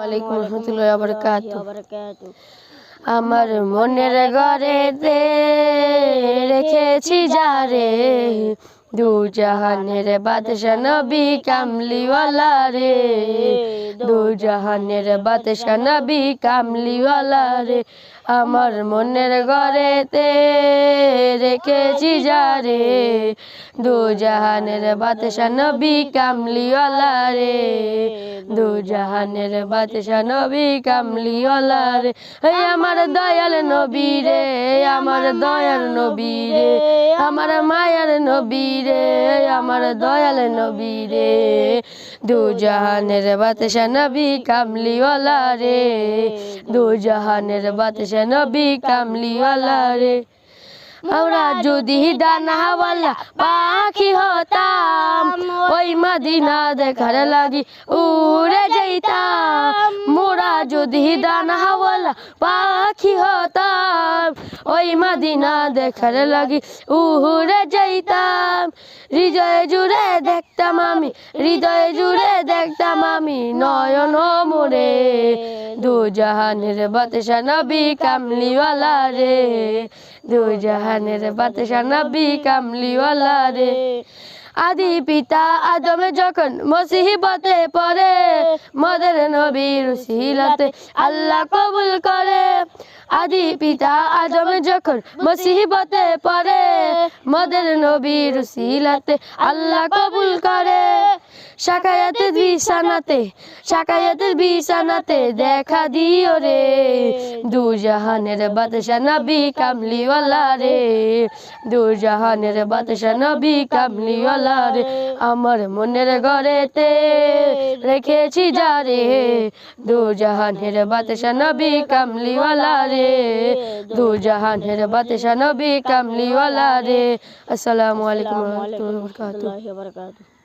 ওয়ালাইকুম রহমতুল্লাহি ওয়া বারাকাতুহু। আমার মনের ঘরেতে রেখেছি যারে, দু জাহানের বাদশা নবী কামলিওয়ালা রে, দু জাহানের বাদশা নবী কামলিওয়ালা রে। আমার মনের ঘরেতে রেখেছি যারে, দু জাহানের বাদশা নবী কামলিওয়ালা রে, দু জাহানের বাদশা নবী কামলিওয়ালা রে। আমার দয়াল নবী রে, আমার দয়াল নবী রে, আমার মায়ার নবী রে, আমার দয়াল নবী রে, দু জাহানের বাদশা নবী কামলিওয়ালা রে, দু জাহানের বাদশা নবী কামলিওয়ালা রে। আমরা যদি ডানাওয়ালা পাখি হতাম, ওই মদিনা দেখার লাগি উড়ে যাইতাম। মোরা যদি ডানাওয়ালা পাখি হতাম, ওই মদিনা দেখার লাগি উড়ে যাইতাম। হৃদয়ে জুড়ে দেখতাম আমি, হৃদয়ে জুড়ে দেখতাম আমি নয়ন মোরে, দু জাহানের বাদশা নবী কামলিওয়ালা রে, দু জাহানের বাদশা নবী কামলিওয়ালা রে। আদি পিতা আদম যখন মুসিবতে পড়ে, মদের নবীর উসিলাতে আল্লাহ কবুল করে। আদি পিতা আদম যখন মুসিবতে পড়ে, মদের নবীর উসিলাতে আল্লাহ কবুল করে। শাকায়াতের বিছানাতে, শাকায়াতের বিছানাতে দেখা দিও রে, দু জাহানের বাদশা নবী কামলিওয়ালা রে, দু জাহানের বাদশা নবী কামলিওয়ালা রে। আমার মনের ঘরেতে রেখেছি যারে, দু জাহানের বাদশা নবী কামলিওয়ালা রে, দু জাহানের বাদশা নবী কামলিওয়ালা রে। আসসালামু আলাইকুম ওয়া রাহমাতুল্লাহি ওয়া বারাকাতুহু।